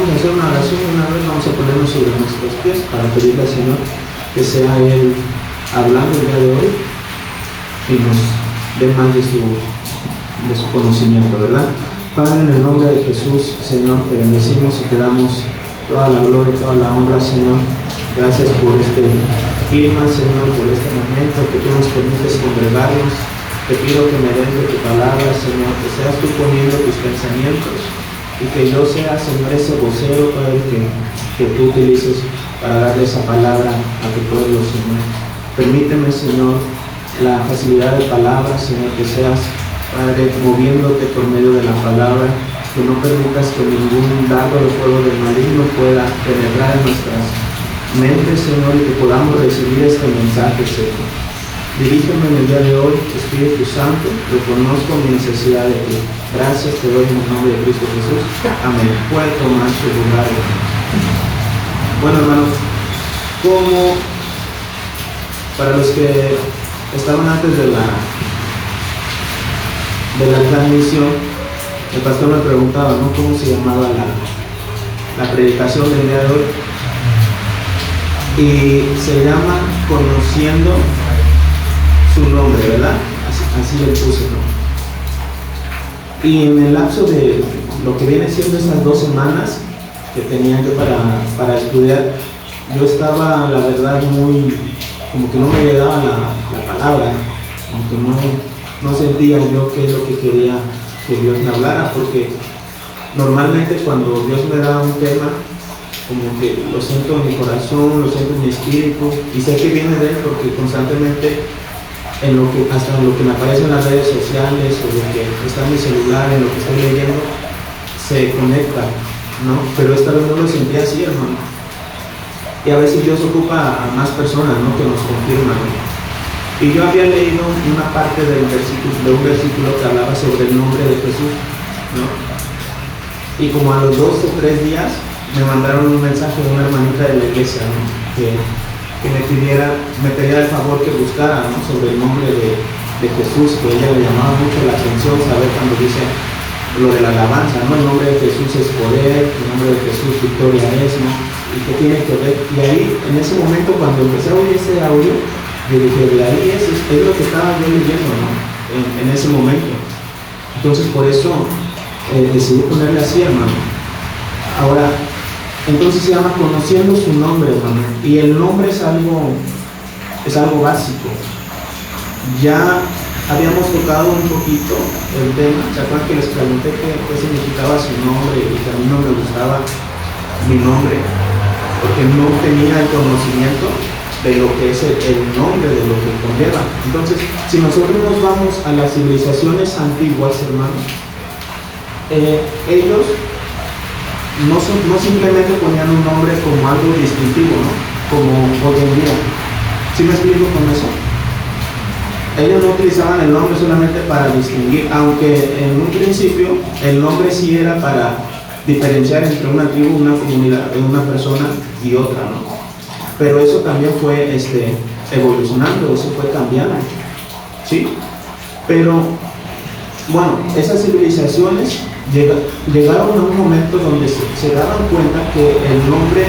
a hacer una oración una vez, vamos a ponernos sobre nuestros pies para pedirle al Señor que sea Él hablando el día de hoy y nos dé más de su conocimiento, ¿verdad? Padre, en el nombre de Jesús, Señor, te bendecimos y te damos toda la gloria, toda la honra, Señor. Gracias por este clima, Señor, por este momento que tú nos permites congregarnos. Te pido que me des de tu palabra, Señor, que seas tú poniendo tus pensamientos y que yo sea, Señor, ese vocero, Padre, que tú utilices para darle esa palabra a tu pueblo, Señor. Permíteme, Señor, la facilidad de palabra, Señor, que seas, Padre, moviéndote por medio de la palabra, que no permitas que ningún dardo de fuego del maligno pueda penetrar en nuestras mentes, Señor, y que podamos recibir este mensaje, Señor. Dirígeme en el día de hoy, Espíritu Santo, reconozco mi necesidad de ti. Gracias te doy en el nombre de Cristo Jesús. Amén. Puede tomar su lugar. Bueno, hermanos, como para los que estaban antes de la transmisión, el pastor me preguntaba, ¿no?, cómo se llamaba la predicación del día de hoy. Y se llama Conociendo su Nombre, ¿verdad? Así le puse, ¿no? Y en el lapso de lo que viene siendo esas 2 semanas que tenía yo para estudiar, yo estaba, la verdad, muy, como que no me llegaba la palabra, como que no sentía yo qué es lo que quería que Dios me hablara, porque normalmente cuando Dios me da un tema, como que lo siento en mi corazón, lo siento en mi espíritu, y sé que viene de Él porque constantemente hasta en lo que me aparece en las redes sociales o lo que está en mi celular, en lo que estoy leyendo, se conecta, ¿no? Pero esta vez no lo sentí así, hermano. Y a veces Dios ocupa a más personas, ¿no?, que nos confirman, ¿no? Y yo había leído una parte de un versículo que hablaba sobre el nombre de Jesús, ¿no? Y como a los 2 o 3 días me mandaron un mensaje de una hermanita de la iglesia, ¿no?, que me pedía el favor que buscara, ¿no?, sobre el nombre de Jesús, que a ella le llamaba mucho la atención saber cuando dice lo de la alabanza, ¿no? El nombre de Jesús es poder, el nombre de Jesús victoria es, ¿no? Y que tiene que ver. Y ahí, en ese momento, cuando empecé a oír ese audio, yo dije, de ahí es lo que estaba yo leyendo, ¿no?, en ese momento. Entonces, por eso decidí ponerle así, hermano. Ahora, entonces se llama Conociendo su Nombre, hermano. Y el nombre es algo básico. Ya habíamos tocado un poquito el tema. ¿Se acuerdan que les pregunté qué significaba su nombre y que a mí no me gustaba mi nombre? Porque no tenía el conocimiento de lo que es el nombre, de lo que conlleva. Entonces, si nosotros nos vamos a las civilizaciones antiguas, hermanos, ellos no simplemente ponían un nombre como algo distintivo, ¿no?, como hoy en día. ¿Sí me explico con eso? Ellos no utilizaban el nombre solamente para distinguir, aunque en un principio el nombre sí era para diferenciar entre una tribu, una comunidad, una persona y otra, ¿no? Pero eso también fue evolucionando, eso fue cambiando, ¿sí? Pero, bueno, esas civilizaciones llegaron a un momento donde se daban cuenta que el nombre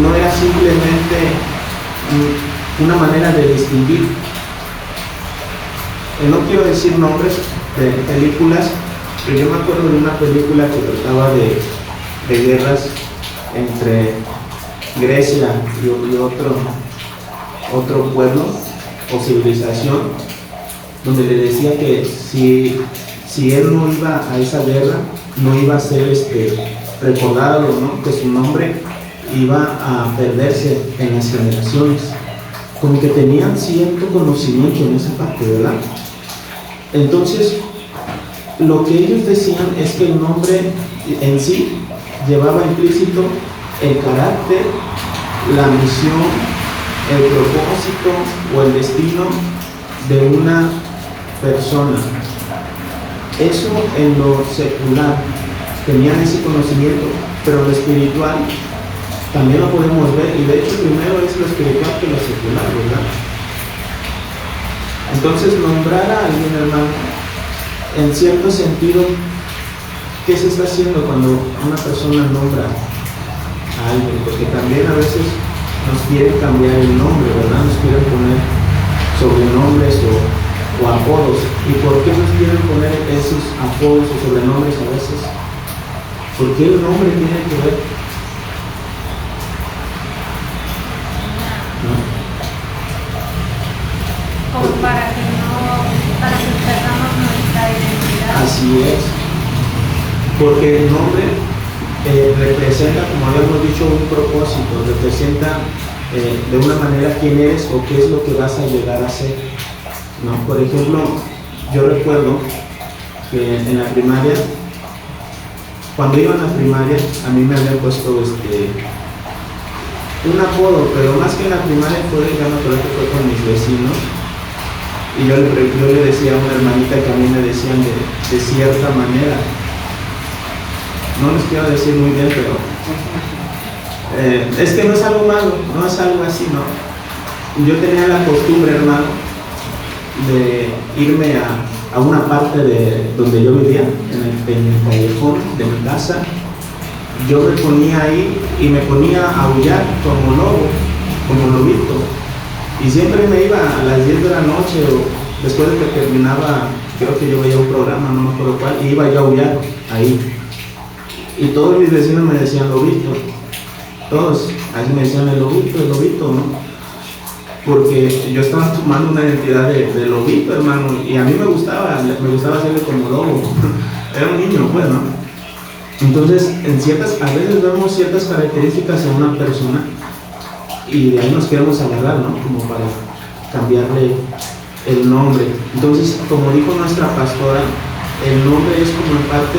no era simplemente una manera de distinguir. No quiero decir nombres de películas, pero yo me acuerdo de una película que trataba de guerras entre Grecia y otro pueblo o civilización, donde le decía que si él no iba a esa guerra, no iba a ser recordado, ¿no?, que su nombre iba a perderse en las generaciones. Como que tenían cierto conocimiento en esa parte, ¿verdad? Entonces, lo que ellos decían es que el nombre en sí llevaba implícito el carácter, la misión, el propósito o el destino de una persona. Eso en lo secular tenían ese conocimiento, pero lo espiritual también lo podemos ver, y de hecho primero es lo espiritual que lo secular, ¿verdad? Entonces, nombrar a alguien, hermano, en cierto sentido, ¿qué se está haciendo cuando una persona nombra a alguien, porque también a veces nos quieren cambiar el nombre, ¿verdad? Nos quieren poner sobrenombres o apodos. ¿Y por qué nos quieren poner esos apodos o sobrenombres a veces? ¿Por qué el nombre tiene que ver? ¿No? Como para que perdamos nuestra identidad. Así es. Porque el nombre representa, como habíamos dicho, un propósito, representa de una manera quién eres o qué es lo que vas a llegar a ser, ¿no? Por ejemplo, yo recuerdo que en la primaria, cuando iba a la primaria, a mí me habían puesto un apodo, pero más que en la primaria ya me acuerdo que fue con mis vecinos, y yo le decía a una hermanita que a mí me decían de cierta manera. No les quiero decir muy bien, pero es que no es algo malo, no es algo así, ¿no? Yo tenía la costumbre, hermano, de irme a una parte de donde yo vivía, en el callejón de mi casa. Yo me ponía ahí y me ponía a aullar como lobo, como lobito. Y siempre me iba a las 10 de la noche o después de que terminaba, creo que yo veía un programa, no me acuerdo cuál, y iba yo a aullar ahí. Y todos mis vecinos me decían lobito, todos, así me decían el lobito, ¿no? Porque yo estaba tomando una identidad de lobito, hermano, y a mí me gustaba hacerle como lobo, era un niño, pues, ¿no? Entonces, a veces vemos ciertas características en una persona y de ahí nos queremos agarrar, ¿no? Como para cambiarle el nombre. Entonces, como dijo nuestra pastora, el nombre es como en parte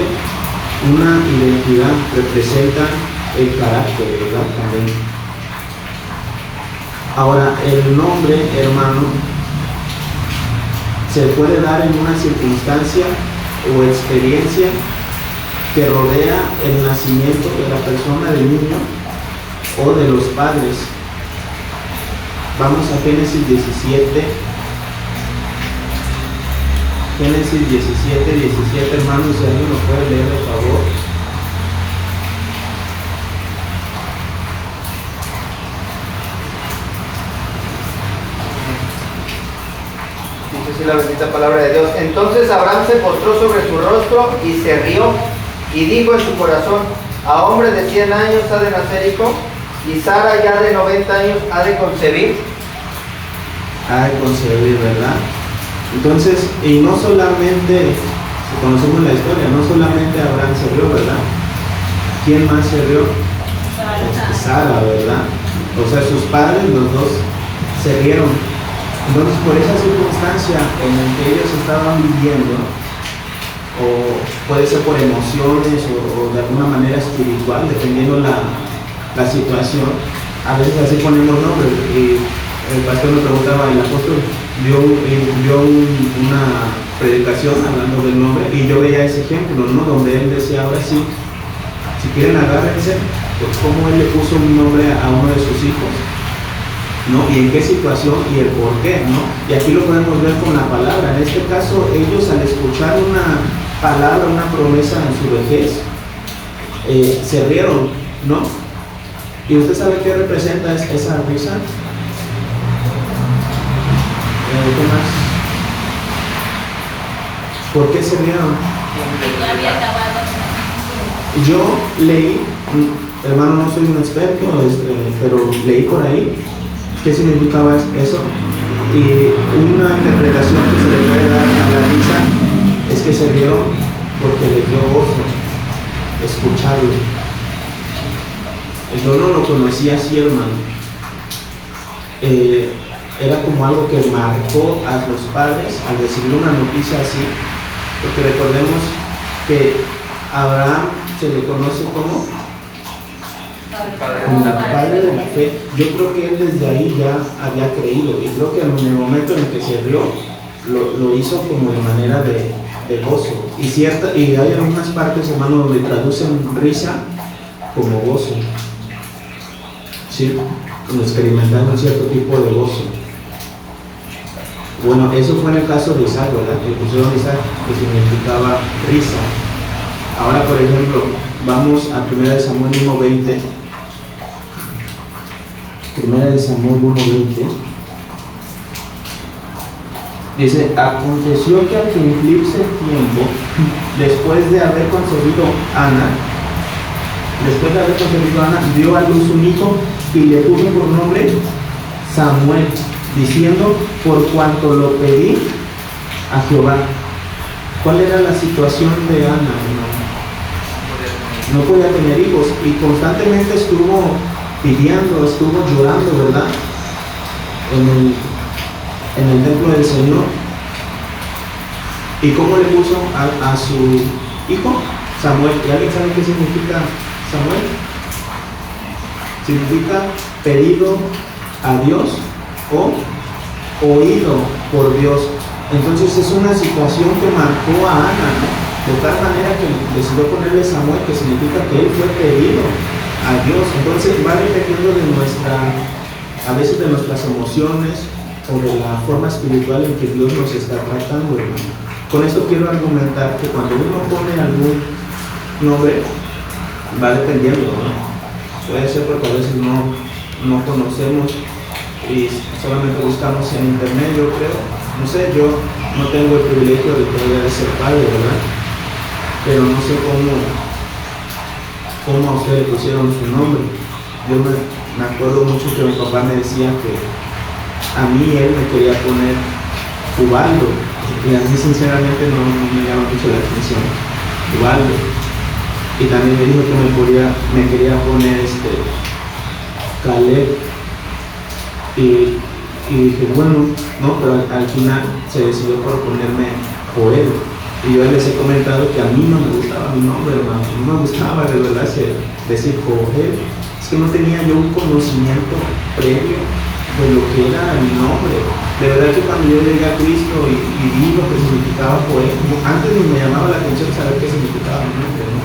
una identidad, representa el carácter, ¿verdad? También. Ahora, el nombre, hermano, se puede dar en una circunstancia o experiencia que rodea el nacimiento de la persona, del niño o de los padres. Vamos a Génesis 17. Génesis 17, hermanos, si alguien lo puede leer, por favor. Dice así la bendita palabra de Dios. Entonces Abraham se postró sobre su rostro y se rió y dijo en su corazón: a hombre de 100 años ha de nacer hijo, y Sara ya de 90 años ha de concebir. Ha de concebir, ¿verdad? Entonces, y no solamente, si conocemos la historia, no solamente Abraham se rió, ¿verdad? ¿Quién más se rió? Sara, ¿verdad? O sea, sus padres, los dos, se rieron. Entonces, por esa circunstancia en la que ellos estaban viviendo, o puede ser por emociones o de alguna manera espiritual, dependiendo la situación, a veces así ponemos nombres. Y el pastor me preguntaba, el apóstol dio una predicación hablando del nombre, y yo veía ese ejemplo, ¿no? Donde él decía, ahora sí, si quieren agárrense, pues cómo él le puso un nombre a uno de sus hijos, ¿no? Y en qué situación y el por qué, ¿no? Y aquí lo podemos ver con la palabra. En este caso, ellos al escuchar una palabra, una promesa en su vejez, se rieron, ¿no? ¿Y usted sabe qué representa esa risa? ¿Qué más? ¿Por qué se rieron? Ya había acabado. Yo leí, hermano, no soy un experto, pero leí por ahí qué significaba eso, y una interpretación que se le puede dar a la risa es que se rió porque le dio gozo escucharlo. Yo no lo conocía así, hermano. Era como algo que marcó a los padres al recibir una noticia así, porque recordemos que Abraham se le conoce como padre de la fe. Yo creo que él desde ahí ya había creído, y creo que en el momento en el que se rió lo hizo como de manera de gozo, y hay algunas partes, hermano, donde traducen risa como gozo, ¿sí? Como experimentando un cierto tipo de gozo. Bueno, eso fue en el caso de Isaac, ¿verdad? Que pusieron Isaac, que significaba risa. Ahora, por ejemplo, vamos a 1 Samuel 1:20. Primera de Samuel 1:20. Dice, aconteció que al cumplirse el tiempo, después de haber concebido Ana, dio a luz un hijo y le puso por nombre Samuel, diciendo, por cuanto lo pedí a Jehová. ¿Cuál era la situación de Ana, hermano? No podía tener hijos y constantemente estuvo pidiendo, estuvo llorando, ¿verdad? En el templo del Señor. ¿Y cómo le puso a su hijo? Samuel. ¿Y alguien sabe qué significa Samuel? Significa pedido a Dios o oído por Dios. Entonces es una situación que marcó a Ana, ¿no? De tal manera que decidió ponerle Samuel, que significa que él fue pedido a Dios. Entonces va dependiendo a veces de nuestras emociones o de la forma espiritual en que Dios nos está tratando, hermano. Con esto quiero argumentar que cuando uno pone algún nombre, va dependiendo, ¿no? Puede ser porque a veces no conocemos y solamente buscamos en internet, yo creo. No sé, yo no tengo el privilegio de poder ser padre, ¿verdad? Pero no sé cómo a ustedes pusieron su nombre. Yo me acuerdo mucho que mi papá me decía que a mí él me quería poner Ubaldo, y a mí sinceramente no me llama mucho la atención Ubaldo. Y también me dijo que me quería poner Caleb, y dije, bueno, no, pero al final se decidió por ponerme Joel. Y yo les he comentado que a mí no me gustaba mi nombre, hermano. No me gustaba de verdad decir Joel. Es que no tenía yo un conocimiento previo de lo que era mi nombre. De verdad que cuando yo llegué a Cristo y vi lo que significaba Joel, antes ni me llamaba la atención saber qué significaba mi nombre, ¿no?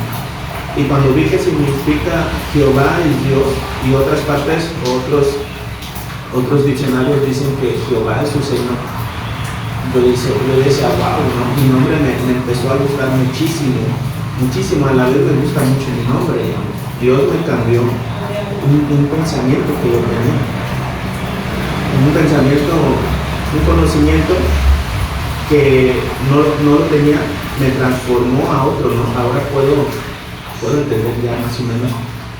Y cuando vi que significa Jehová es Dios, y otras partes, otros diccionarios dicen que Jehová es su Señor, yo decía, wow, ¿no? Mi nombre me empezó a gustar muchísimo, a la vez me gusta mucho mi nombre, ¿no? Dios me cambió un pensamiento que yo tenía, un conocimiento que no lo tenía, me transformó a otro, ¿no? Ahora puedo entender ya más o menos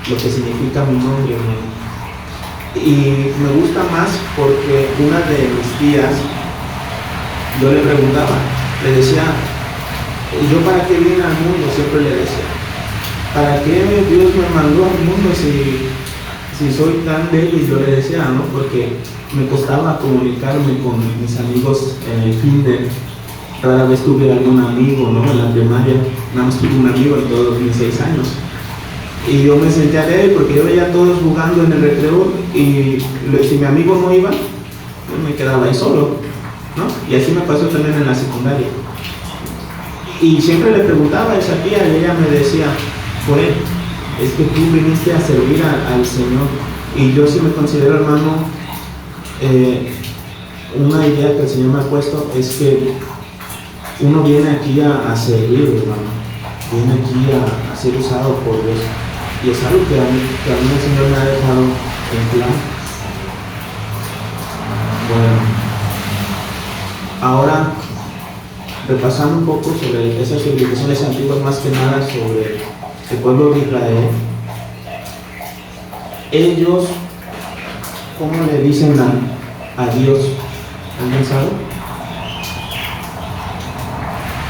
lo que significa mi nombre, ¿no? Y me gusta más porque una de mis tías, yo le preguntaba, le decía, ¿yo para qué vine al mundo? Siempre le decía, ¿para qué Dios me mandó al mundo si soy tan débil? Yo le decía, ¿no? Porque me costaba comunicarme con mis amigos en el kinder. Rara vez tuve algún amigo, ¿no? En la primaria, nada más tuve un amigo en todos mis 6 años. Y yo me sentía débil porque yo veía a todos jugando en el recreo y si mi amigo no iba, yo me quedaba ahí solo, ¿no? Y así me pasó también en la secundaria. Y siempre le preguntaba a esa tía y ella me decía, pues, es que tú viniste a servir al Señor. Y yo sí me considero, hermano, una idea que el Señor me ha puesto es que uno viene aquí a servir, hermano. Viene aquí a ser usado por Dios. Y es algo que a mí el Señor me ha dejado en plan. Bueno, ahora repasando un poco sobre esas civilizaciones antiguas, más que nada sobre el pueblo de Israel, ellos, ¿cómo le dicen a Dios? ¿Alguien sabe?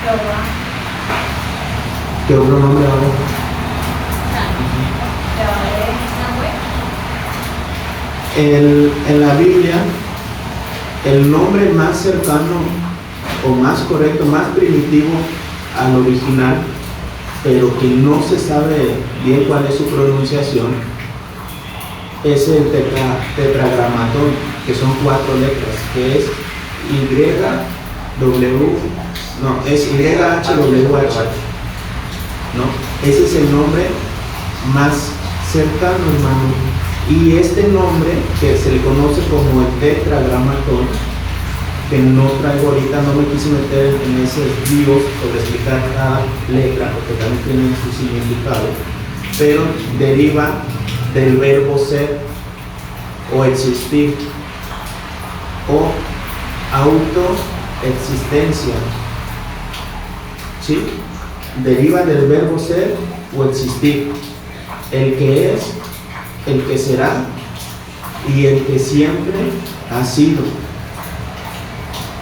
Jehová. ¿Qué otro nombre ahora? En la Biblia, el nombre más cercano o más correcto, más primitivo al original, pero que no se sabe bien cuál es su pronunciación, es el tetragramatón, que son 4 letras, que es YHWH, ¿no? Ese es el nombre más cercano, hermano. Y este nombre, que se le conoce como el tetragramatón, que no traigo ahorita, no me quise meter en ese lío sobre explicar cada letra, porque también tiene su significado, pero deriva del verbo ser. o existir, o autoexistencia. ¿Sí? Deriva del verbo ser o existir. El que es, el que será y el que siempre ha sido.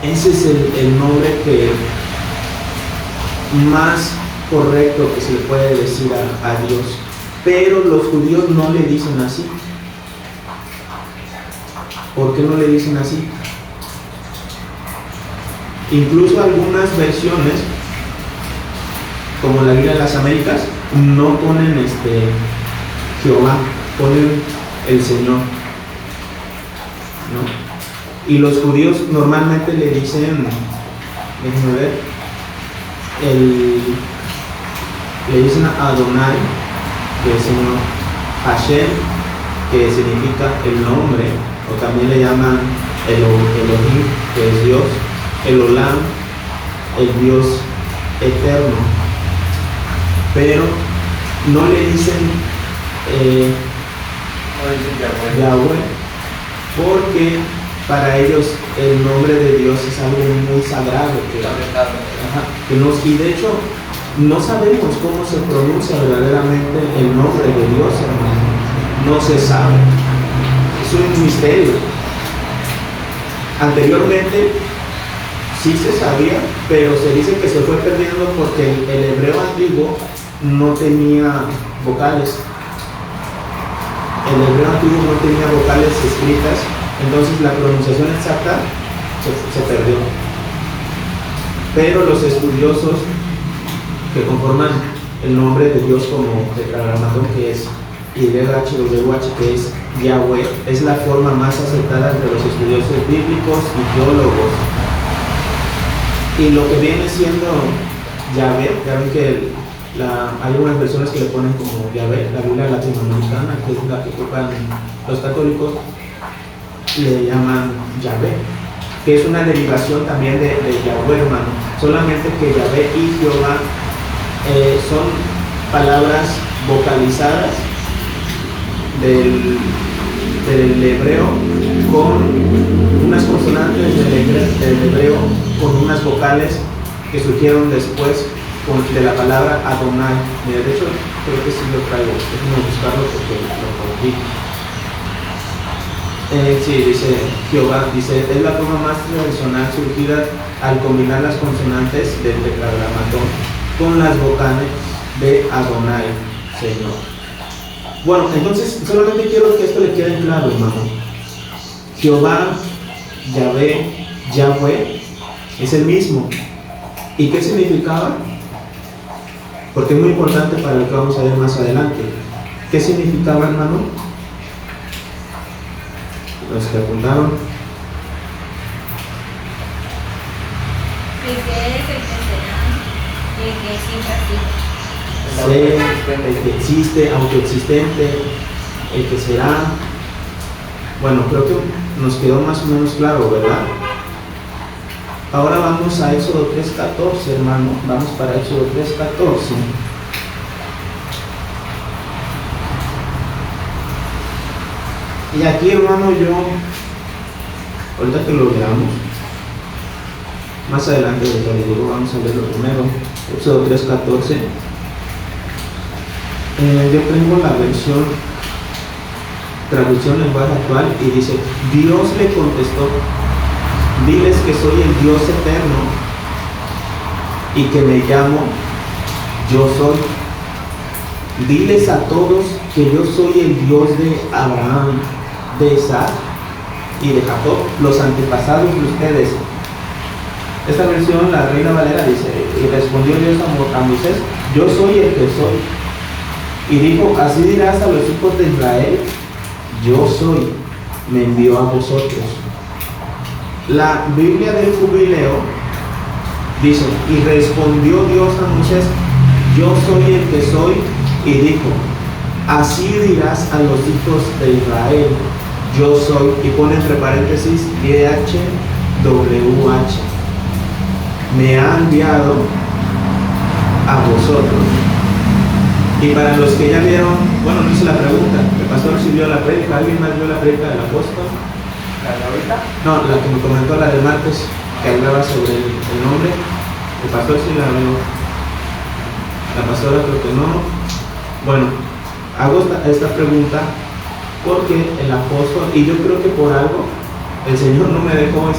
Ese es el nombre que más correcto que se le puede decir a Dios. Pero los judíos no le dicen así. ¿Por qué no le dicen así? Incluso algunas versiones, como la Biblia de las Américas, no ponen Jehová, ponen el Señor, ¿no? Y los judíos normalmente le dicen, déjenme ver, le dicen a Adonai, que es Señor, Hashem, que significa el nombre, o también le llaman Elohim, que es Dios, el Olam, el Dios eterno. Pero no le dicen Yahweh, porque para ellos el nombre de Dios es algo muy sagrado y de hecho no sabemos cómo se pronuncia verdaderamente el nombre de Dios, hermano. No se sabe, es un misterio. Anteriormente sí se sabía, pero se dice que se fue perdiendo porque el hebreo antiguo no tenía vocales. El hebreo antiguo no tenía vocales escritas, entonces la pronunciación exacta se perdió. Pero los estudiosos que conforman el nombre de Dios como tetragramatón, que es YHWH, que es Yahweh, es la forma más aceptada entre los estudiosos bíblicos y teólogos. Y lo que viene siendo Yahvé, ya ven que hay unas versiones que le ponen como Yahvé, la Biblia latinoamericana, que es la que ocupan los católicos, le llaman Yahvé, que es una derivación también de Yahweh, hermano. Solamente que Yahvé y Jehová son palabras vocalizadas del hebreo con unas consonantes del hebreo con unas vocales que surgieron después de la palabra Adonai. Mira, de hecho creo que sí lo traigo, déjenme buscarlo porque lo perdí. Sí, dice Jehová, dice, es la forma más tradicional surgida al combinar las consonantes del tetragramatón con las vocales de Adonai, Señor. Bueno, entonces solamente quiero que esto le quede claro, hermano. Jehová, Yahvé, Yahweh es el mismo. ¿Y qué significaba? Porque es muy importante para lo que vamos a ver más adelante. ¿Qué significaba, hermano? Los que apuntaron. El que es, el que será, y el que siempre ha sido. El que existe, autoexistente, el que será. Bueno, creo que nos quedó más o menos claro, ¿verdad? Ahora vamos a Éxodo 3:14, hermano. Vamos para Éxodo 3:14. Y aquí, hermano, ahorita que lo veamos, más adelante ahorita le digo, vamos a verlo primero. Éxodo 3:14. Yo tengo la versión, traducción lenguaje actual, y dice: Dios le contestó, diles que soy el Dios eterno y que me llamo Yo Soy. Diles a todos que yo soy el Dios de Abraham, de Isaac y de Jacob, los antepasados de ustedes. Esta versión, la Reina Valera, dice: y respondió Dios a Moisés, yo soy el que soy. Y dijo: así dirás a los hijos de Israel, yo soy, me envió a vosotros. La Biblia del Jubileo dice: y respondió Dios a Moisés, yo soy el que soy, y dijo: así dirás a los hijos de Israel, yo soy, y pone entre paréntesis YHWH, me ha enviado a vosotros. Y para los que ya vieron, bueno, no hice la pregunta, el pastor recibió la prédica, ¿alguien más vio la predica del apóstol? ¿La de ahorita? No, la que me comentó, la del martes, que hablaba sobre el nombre. El pastor sí la vio. La pastora creo que no. Bueno, hago esta pregunta porque el apóstol, y yo creo que por algo el Señor no me dejó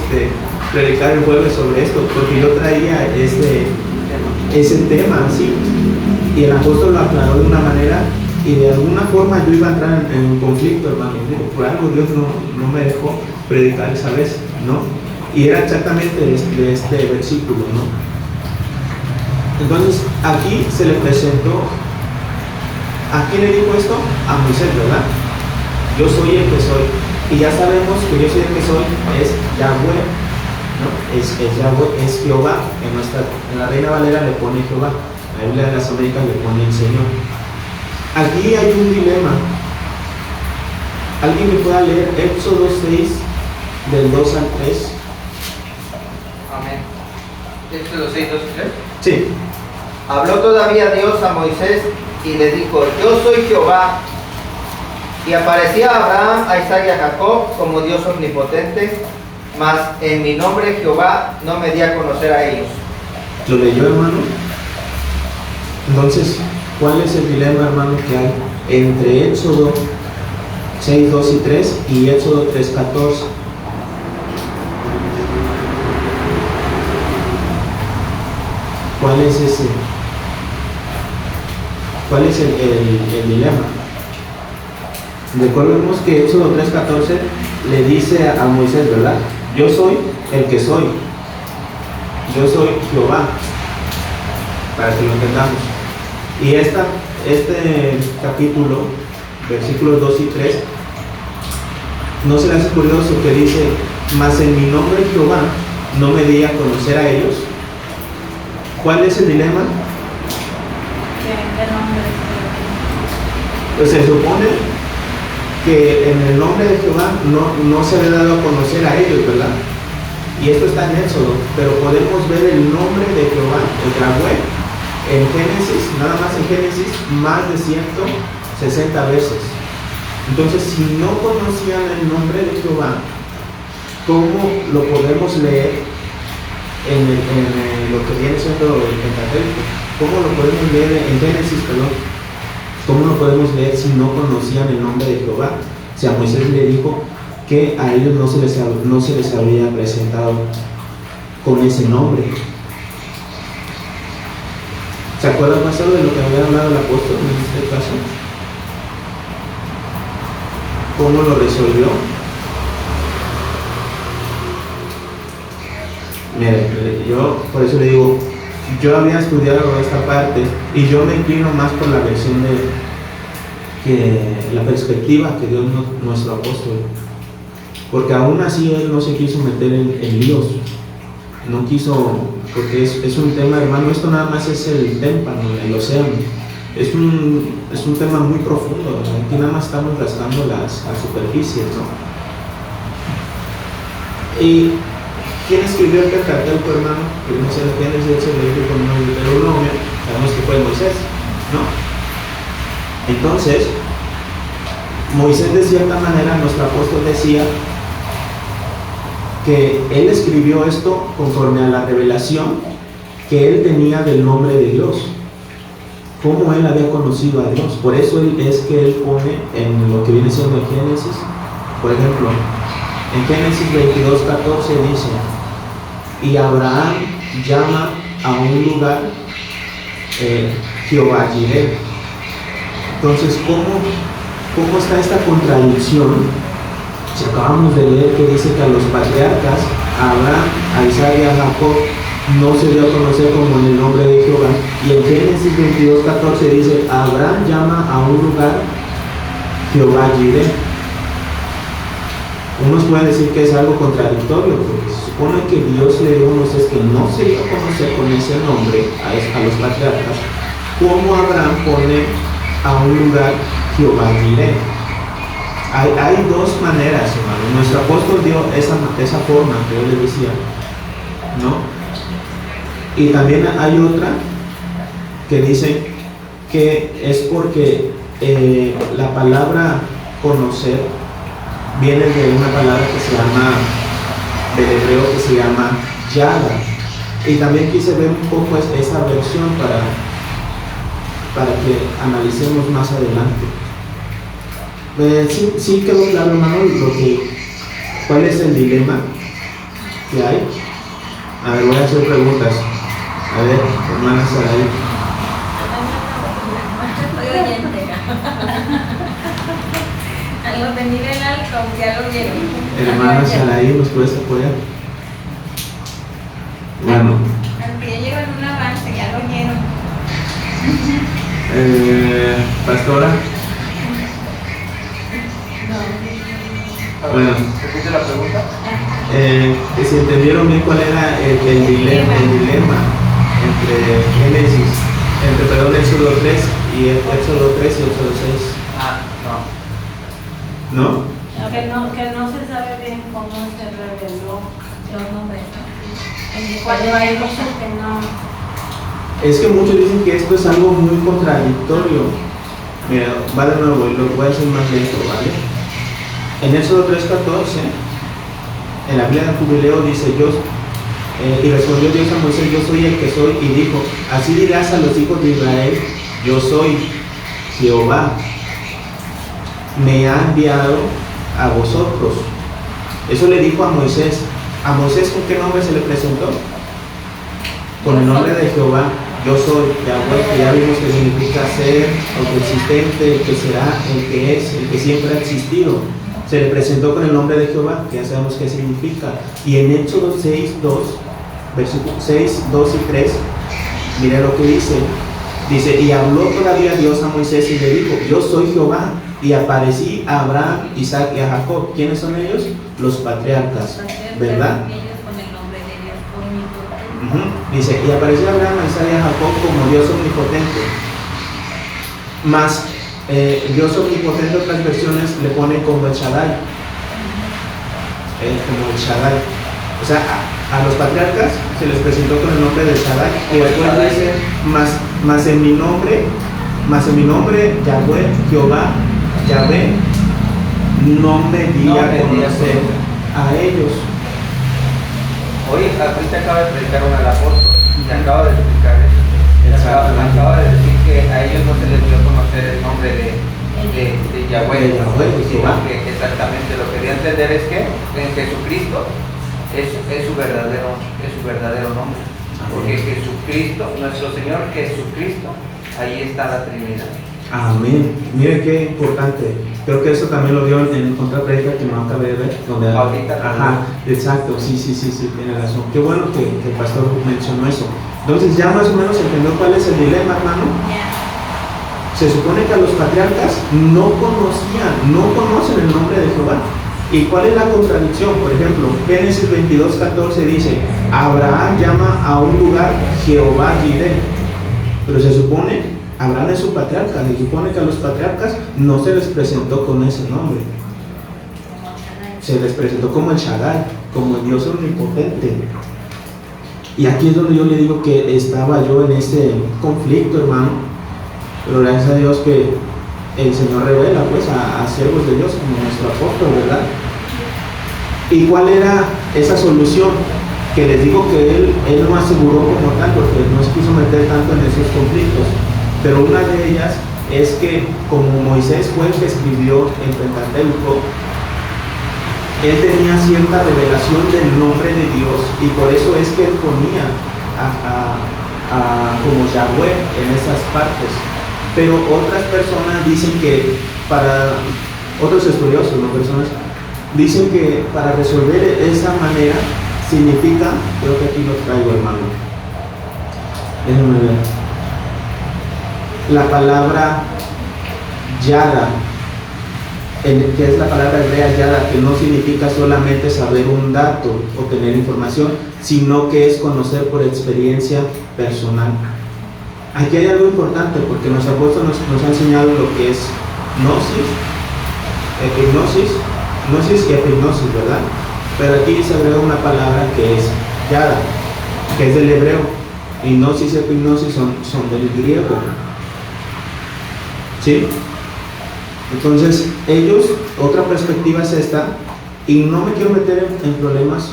predicar el jueves sobre esto, porque yo traía ese tema así, y el apóstol lo aclaró de una manera, y de alguna forma yo iba a entrar en un conflicto, hermano. Digo, por algo Dios no me dejó predicar esa vez, ¿no? Y era exactamente de este versículo, ¿no? Entonces, aquí se le presentó, ¿a quién le dijo esto? A Moisés, ¿verdad? Yo soy el que soy. Y ya sabemos que yo soy el que soy, es Yahweh, ¿no? Es Yahweh, es Jehová. En la Reina Valera le pone Jehová. La Biblia de las Américas le pone el Señor. Aquí hay un dilema. ¿Alguien me pueda leer Éxodo 6, del 2 al 3? Amén. Éxodo 6, 2 y 3. Sí. Habló todavía Dios a Moisés y le dijo: yo soy Jehová. Y aparecía a Abraham, a Isaac y a Jacob como Dios omnipotente, mas en mi nombre Jehová no me di a conocer a ellos. ¿Lo leyó, hermano? Entonces, ¿cuál es el dilema, hermano, que hay entre Éxodo 6, 2 y 3 y Éxodo 3, 14? ¿Cuál es ese? ¿Cuál es el dilema? Recordemos que Éxodo 3:14 le dice a Moisés, ¿verdad? Yo soy el que soy. Yo soy Jehová. Para que lo entendamos. Y este capítulo, versículos 2 y 3, ¿no se le hace curioso que dice: mas en mi nombre Jehová no me di a conocer a ellos? ¿Cuál es el dilema? Pues se supone que en el nombre de Jehová no se le ha dado a conocer a ellos, ¿verdad? Y esto está en Éxodo, pero podemos ver el nombre de Jehová, el Yahweh, en Génesis, nada más en Génesis, más de 160 veces. Entonces, si no conocían el nombre de Jehová, ¿cómo lo podemos leer en lo que viene siendo el Pentateuco? ¿Cómo lo podemos leer en Génesis, perdón? ¿Cómo lo podemos leer si no conocían el nombre de Jehová? Si a Moisés le dijo que a ellos no se les había presentado con ese nombre. ¿Se acuerdan más de lo que había hablado el apóstol en este caso? ¿Cómo lo resolvió? Mire, yo por eso le digo, yo había estudiado esta parte y yo me inclino más por la versión la perspectiva que dio nuestro apóstol, porque aún así él no se quiso meter en líos, no quiso, porque es un tema, hermano, esto nada más es el témpano, el océano, es un tema muy profundo, ¿no? Aquí nada más estamos rascando la superficie, ¿no? Y ¿quién escribió el Pentateuco, hermano? Que no sé quién es ese libro con un Deuteronomio, sabemos que fue Moisés, ¿no? Entonces, Moisés, de cierta manera, nuestro apóstol decía que él escribió esto conforme a la revelación que él tenía del nombre de Dios, cómo él había conocido a Dios. Por eso es que él pone en lo que viene siendo Génesis, por ejemplo, en Génesis 22:14 dice: y Abraham llama a un lugar Jehová Jireh. Entonces, ¿cómo está esta contradicción? Si acabamos de leer que dice que a los patriarcas, a Abraham, a Isaac y a Jacob, no se dio a conocer como en el nombre de Jehová. Y en Génesis 22:14 dice: Abraham llama a un lugar Jehová Jireh. Unos pueden decir que es algo contradictorio, porque se supone que Dios le dio a Moisés que no se dio a conocer con ese nombre a los patriarcas. ¿Cómo Abraham pone a un lugar Jehová Jireh? Hay dos maneras, hermano. Nuestro apóstol dio esa forma que yo les decía, ¿no? Y también hay otra que dice que es porque la palabra conocer viene de una palabra que se llama, del hebreo que se llama yada. Y también quise ver un poco esa versión para que analicemos más adelante. Sí quedó claro, hermano, cuál es el dilema que hay. A ver, voy a hacer preguntas. A ver, hermana Saraí. Estoy oyente. A los de nivel alto, ya lo vieron. Hermana Saraí, ¿nos puedes apoyar? Bueno. Aunque ya llegó en un avance, ya lo vieron. Pastora. Bueno. ¿Repite la pregunta? Que si entendieron bien cuál era el dilema entre Génesis, Éxodo 3 y Éxodo 3 y Éxodo 6. No. ¿No? Que no se sabe bien cómo se reveló Los nombres, ¿no? cuando hay cosas que no. Es que muchos dicen que esto es algo muy contradictorio. Mira, va de nuevo, lo voy a hacer más lento, ¿vale? En Éxodo 3:14, en la Biblia del Jubileo dice y respondió Dios a Moisés, yo soy el que soy, y dijo, así dirás a los hijos de Israel, yo soy Jehová, me ha enviado a vosotros. Eso le dijo a Moisés. ¿A Moisés con qué nombre se le presentó? Con el nombre de Jehová, yo soy Yahweh, que ya vimos que significa ser, autoexistente, el que será, el que es, el que siempre ha existido. Se le presentó con el nombre de Jehová, que ya sabemos qué significa. Y en Éxodo 6:2, versículos 6, 2 y 3, mire lo que dice. Dice, y habló todavía Dios a Moisés y le dijo, yo soy Jehová, y aparecí a Abraham, Isaac y a Jacob. ¿Quiénes son ellos? Los patriarcas, ¿verdad? Ellos con el nombre de Dios omnipotente. Dice, y apareció a Abraham, a Isaac y a Jacob como Dios omnipotente. Más Dios omnipotente, otras versiones le ponen como el Shaddai. Como el Shaddai. O sea, a los patriarcas se les presentó con el nombre de Shaddai. Y después dice, más en mi nombre, Yahweh, Jehová, Yahvé, no me di a conocer a ellos. Hoy ahorita acaba de predicar una del apóstol y acaba de explicar eso. Acaba de decir que a ellos no se les dio a conocer el nombre de Yahweh, sino que exactamente lo que quería entender es que en Jesucristo es su verdadero nombre. Porque Jesucristo, nuestro Señor Jesucristo, ahí está la Trinidad. Amén. Mire qué importante. Creo que eso también lo dio en otra prédica que no acabé de ver. Donde, ajá, exacto, sí, tiene razón. Qué bueno que el pastor mencionó eso. Entonces ya más o menos entendió cuál es el dilema, hermano. Se supone que a los patriarcas no conocen el nombre de Jehová. ¿Y cuál es la contradicción? Por ejemplo, Génesis 22:14 dice, Abraham llama a un lugar Jehová Jireh. Pero se supone, Abraham es su patriarca, se supone que a los patriarcas no se les presentó con ese nombre. Se les presentó como el Shaddai, como el Dios omnipotente. Y aquí es donde yo le digo que estaba yo en ese conflicto, hermano. Pero gracias a Dios que el Señor revela pues a siervos de Dios como nuestro apóstol, ¿verdad? ¿Y cuál era esa solución? Que les digo que él no aseguró como tal, porque no se quiso meter tanto en esos conflictos. Pero una de ellas es que como Moisés fue el que escribió el Pentateuco, él tenía cierta revelación del nombre de Dios, y por eso es que él ponía como Yahweh en esas partes. Pero otras personas dicen que otros estudiosos, no personas, dicen que para resolver de esa manera significa, creo que aquí lo traigo, hermano, déjenme ver, la palabra Yada, que es la palabra hebrea Yada, que no significa solamente saber un dato o tener información, sino que es conocer por experiencia personal. Aquí hay algo importante, porque nuestro apóstol nos ha enseñado lo que es gnosis y epignosis, ¿verdad? Pero aquí se agrega una palabra que es Yada, que es del hebreo, y gnosis y epignosis son del griego. ¿Sí? Entonces, ellos, otra perspectiva es esta, y no me quiero meter en problemas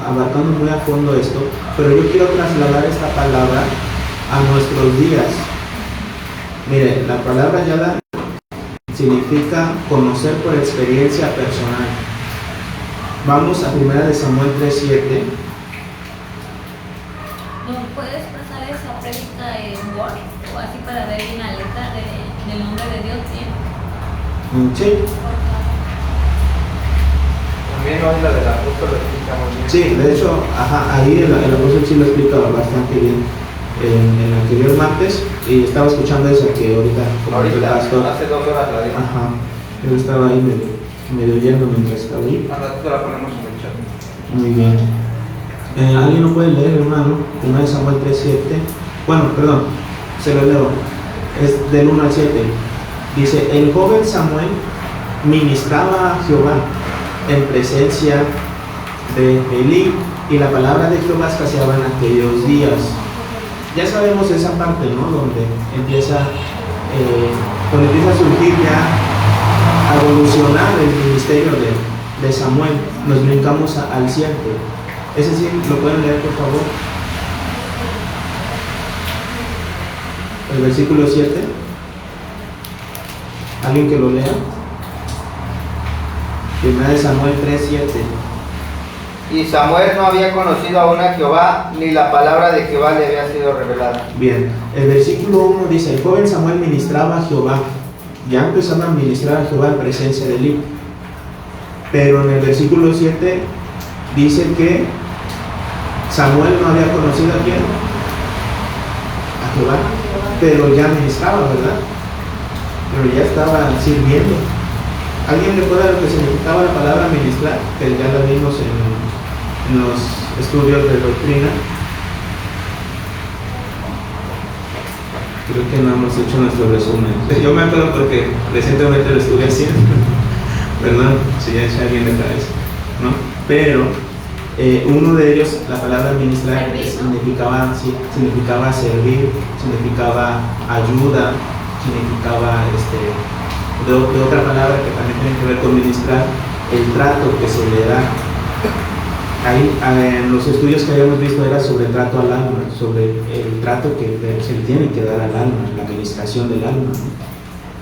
abarcando muy a fondo esto, pero yo quiero trasladar esta palabra a nuestros días. Mire, la palabra yada significa conocer por experiencia personal. Vamos a 1 Samuel 3:7. ¿No puedes pasar esa prédica en Word o así para ver bien la letra del nombre de Dios bien? Sí. También hoy la del apóstol lo explicamos bien. Sí, de hecho, ahí el apóstol sí lo explica bastante bien en el anterior martes, y estaba escuchando eso que ahorita el pastor. Hace 2 horas la dimos. Yo estaba ahí medio oyendo mientras estaba ahí. Al ratito la ponemos en el chat. Muy bien. ¿Alguien no puede leer, hermano? 1 Samuel 3:7. Bueno, perdón, se lo leo. Es del 1 al 7. Dice: el joven Samuel ministraba a Jehová en presencia de Elí, y la palabra de Jehová escaseaba en aquellos días. Ya sabemos esa parte, ¿no? Donde empieza a surgir ya, a evolucionar el ministerio de Samuel. Nos brincamos al 7. Ese sí, ¿lo pueden leer, por favor? El versículo 7. ¿Alguien que lo lea? 1 Samuel 3:7. Y Samuel no había conocido aún a Jehová, ni la palabra de Jehová le había sido revelada. Bien, el versículo 1 dice: el joven Samuel ministraba a Jehová. Ya empezaba a ministrar a Jehová en presencia de Elí. Pero en el versículo 7 dice que Samuel no había conocido a quién, a Jehová, pero ya ministraba, ¿verdad? Pero ya estaba sirviendo. ¿Alguien recuerda lo que significaba la palabra ministrar? Que ya la vimos en los estudios de doctrina. Creo que no hemos hecho nuestro resumen. Yo me acuerdo porque recientemente lo estuve haciendo. Perdón si ya eché alguien de cabeza, ¿no? Pero uno de ellos, la palabra ministrar, significaba servir, significaba ayuda, significaba de otra palabra que también tiene que ver con ministrar, el trato que se le da. Ahí, en los estudios que habíamos visto era sobre el trato al alma, sobre el trato que se le tiene que dar al alma, la administración del alma.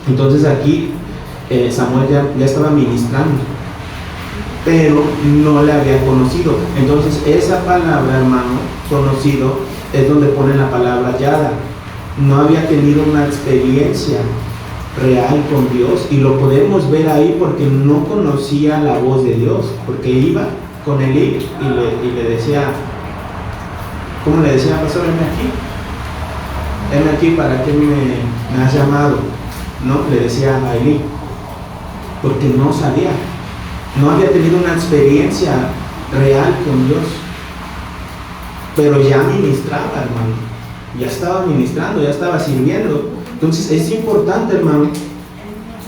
Entonces aquí Samuel ya estaba ministrando, pero no le había conocido. Entonces esa palabra, hermano, conocido, es donde pone la palabra yada. No había tenido una experiencia real con Dios, y lo podemos ver ahí porque no conocía la voz de Dios, porque iba con Elí y le decía, ¿cómo le decía? Pastor, heme aquí, ¿para qué me has llamado? No, le decía a Elí, porque no sabía, no había tenido una experiencia real con Dios, pero ya ministraba, hermano, ya estaba ministrando, ya estaba sirviendo. Entonces es importante, hermano,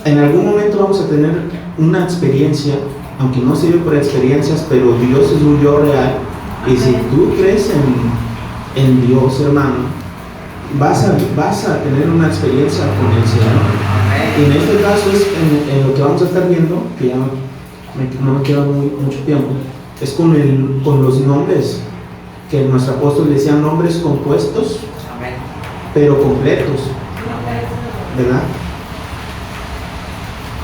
en algún momento vamos a tener una experiencia, aunque no sirve por experiencias, pero Dios es un yo real, y si tú crees en Dios, hermano, vas a tener una experiencia con el Señor. Y en este caso es en lo que vamos a estar viendo, que ya no me queda mucho tiempo, es con los nombres, que nuestro apóstol decía nombres compuestos, pero completos, ¿verdad?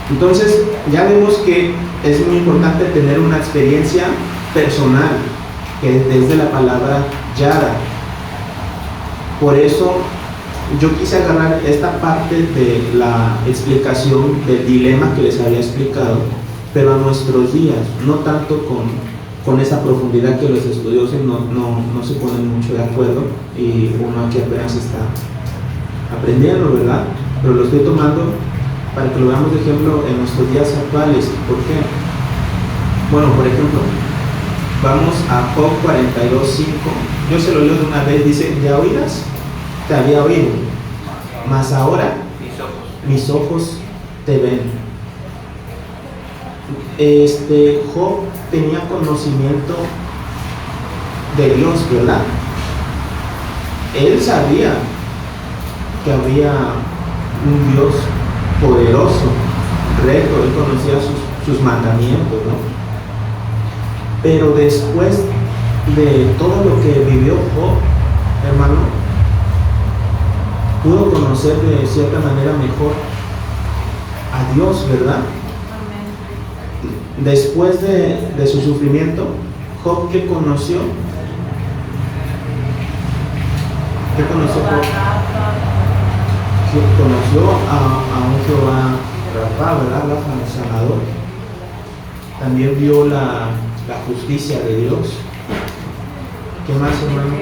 Entonces ya vemos que es muy importante tener una experiencia personal, que es de la palabra yada. Por eso yo quise agarrar esta parte de la explicación del dilema que les había explicado, pero a nuestros días, no tanto con esa profundidad que los estudiosos no se ponen mucho de acuerdo, y uno aquí apenas está aprendiendo, ¿verdad? Pero lo estoy tomando para que lo veamos de ejemplo en nuestros días actuales. ¿Por qué? Bueno, por ejemplo, vamos a Job 42:5. Yo se lo leo de una vez. Dice: ¿ya oirás? Te había oído, mas ahora mis ojos te ven. Job tenía conocimiento de Dios, ¿verdad? Él sabía que había un Dios poderoso, recto, él conocía sus mandamientos, ¿no? Pero después de todo lo que vivió Job, hermano, pudo conocer de cierta manera mejor a Dios, ¿verdad? Después de su sufrimiento, Job, ¿qué conoció? ¿Qué conoció Job? Conoció a un Jehová Rafa, ¿verdad? Rafa, el sanador. También vio la justicia de Dios. ¿Qué más, hermano?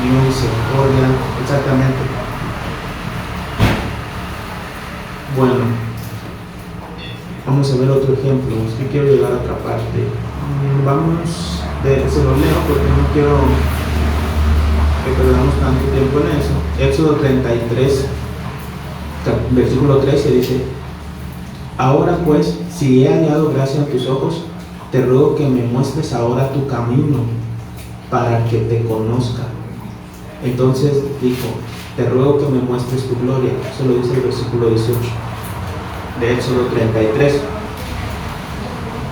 Vio misericordia, exactamente. Bueno, vamos a ver otro ejemplo. Es que quiero llegar a otra parte. Se lo leo porque no quiero que perdamos tanto tiempo en eso. Éxodo 33, versículo 13 dice: ahora pues, si he hallado gracia en tus ojos, te ruego que me muestres ahora tu camino para que te conozca. Entonces dijo: te ruego que me muestres tu gloria. Eso lo dice el versículo 18 de Éxodo 33.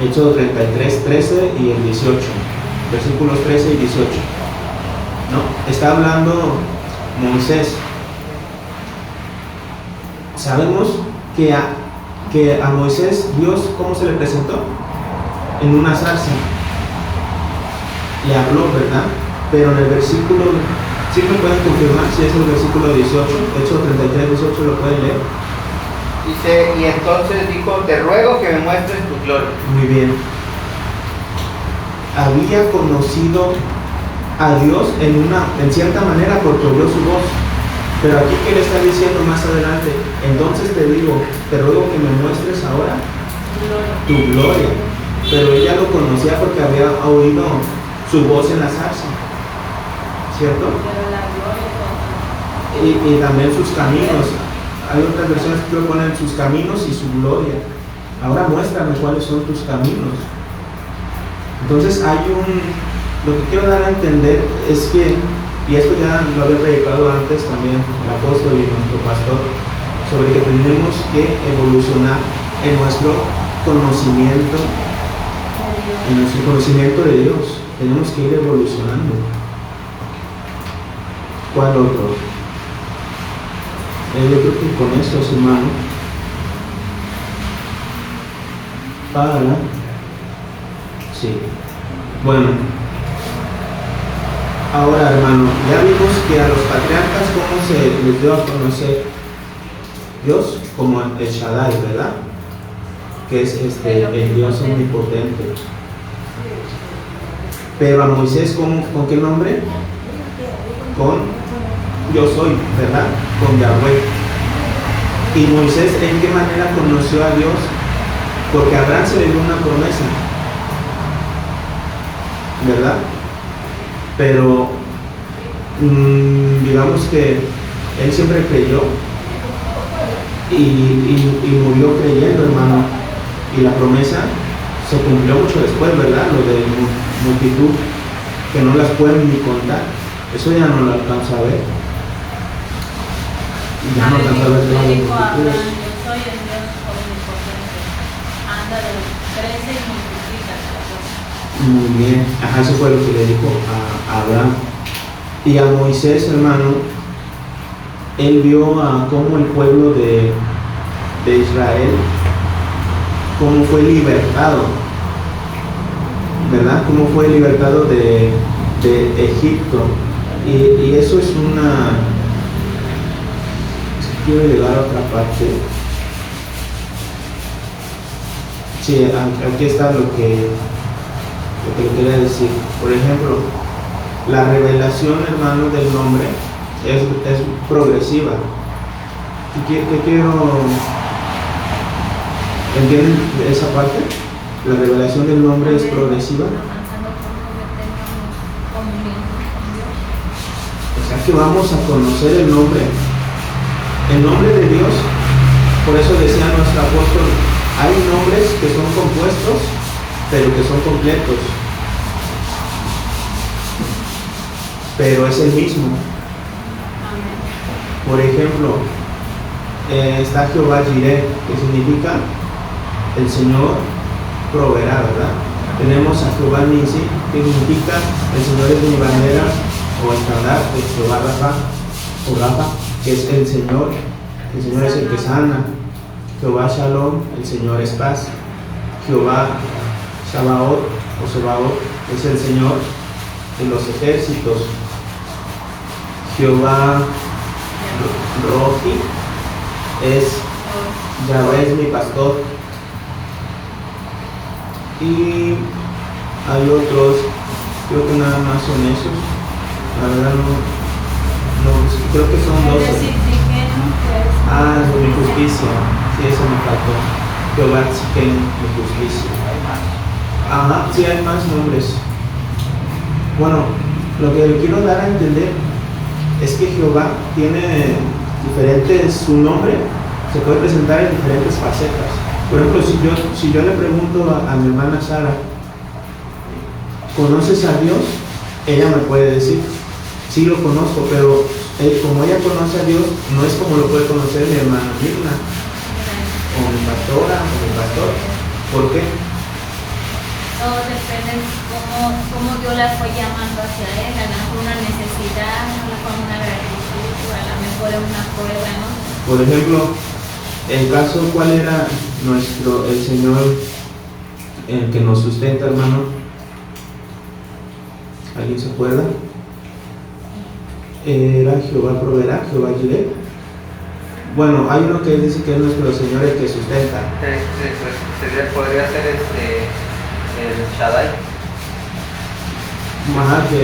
Éxodo 33, 13 y el 18. Versículos 13 y 18. ¿No? Está hablando Moisés. Sabemos que a Moisés Dios, ¿cómo se le presentó? En una zarza. Le habló, ¿verdad? Pero en el versículo, ¿sí me pueden confirmar si es el versículo 18? Éxodo 33, 18, ¿lo pueden leer? Dice, y entonces dijo: te ruego que me muestres tu gloria. Muy bien. Había conocido a Dios en cierta manera porque oyó su voz. Pero aquí, ¿qué le está diciendo más adelante? Entonces te digo, te ruego que me muestres ahora tu gloria. Pero ella lo conocía porque había oído su voz en la zarza, ¿cierto? Y también sus caminos. Hay otras versiones que lo ponen: sus caminos y su gloria. Ahora muéstrame cuáles son tus caminos. Entonces lo que quiero dar a entender es que, y esto ya lo había predicado antes también el apóstol y nuestro pastor, sobre que tenemos que evolucionar en nuestro conocimiento de Dios. Tenemos que ir evolucionando. ¿Cuál otro? Yo creo que con esto, hermano, sí. Bueno, ahora, hermano, ya vimos que a los patriarcas cómo se les dio a conocer Dios como el Shaddai, ¿verdad? Que es el Dios omnipotente. Pero a Moisés, ¿con qué nombre? Con yo soy, ¿verdad? Con Yahweh. Y Moisés, ¿en qué manera conoció a Dios? Porque a Abraham se le dio una promesa, ¿verdad? Pero digamos que él siempre creyó y murió creyendo, hermano. Y la promesa se cumplió mucho después, ¿verdad? Lo de multitud que no las pueden ni contar. Eso ya no lo alcanza a ver. Ya no alcanza a ver todas las multitudes. Yo soy el Dios omnipotente. Anda, crece y multiplica. Muy bien. Ajá, eso fue lo que le dijo a Abraham. Y a Moisés, hermano, él vio cómo el pueblo de Israel, cómo fue libertado, ¿verdad? Cómo fue libertado de Egipto. Y eso es quiero llegar a otra parte. Sí, aquí está lo que quería decir. Por ejemplo, la revelación, hermano, del nombre es progresiva. ¿Qué quiero? ¿Entienden esa parte? La revelación del nombre es progresiva. O sea que vamos a conocer el nombre de Dios. Por eso decía nuestro apóstol, hay nombres que son compuestos, pero que son completos. Pero es el mismo. Por ejemplo, está Jehová Jireh, que significa el Señor proveerá, ¿verdad? Tenemos a Jehová Nisi, que significa el Señor es mi bandera o estandarte, Jehová Rafa o Rafa, que es el Señor es el que sana. Jehová Shalom, el Señor es paz. Jehová Sabaoth o Sebaoth es el Señor de los ejércitos. Jehová Rohi es Yahvé es mi pastor. Y hay otros, creo que nada más son esos. La verdad no creo que son dos. De mi justicia. Sí, eso me faltó. Jehová Tziken, mi justicia. Ajá, sí hay más nombres. Bueno, lo que le quiero dar a entender es que Jehová tiene diferentes, su nombre se puede presentar en diferentes facetas. Por ejemplo, si yo le pregunto a mi hermana Sara, ¿conoces a Dios? Ella me puede decir, sí lo conozco, pero como ella conoce a Dios, no es como lo puede conocer mi hermana Mirna, o mi pastora, o mi pastor. ¿Por qué? Todo depende de cómo Dios la fue llamando hacia él. A lo mejor una necesidad, a lo mejor una gratitud, o a lo mejor una prueba, ¿no? Por ejemplo, el caso, ¿cuál era el Señor el que nos sustenta, hermano? ¿Alguien se acuerda? Era Jehová proveerá, Jehová Jireh. Bueno, hay uno que dice que es nuestro Señor el que sustenta. Podría ser el Shaddai. Ajá, que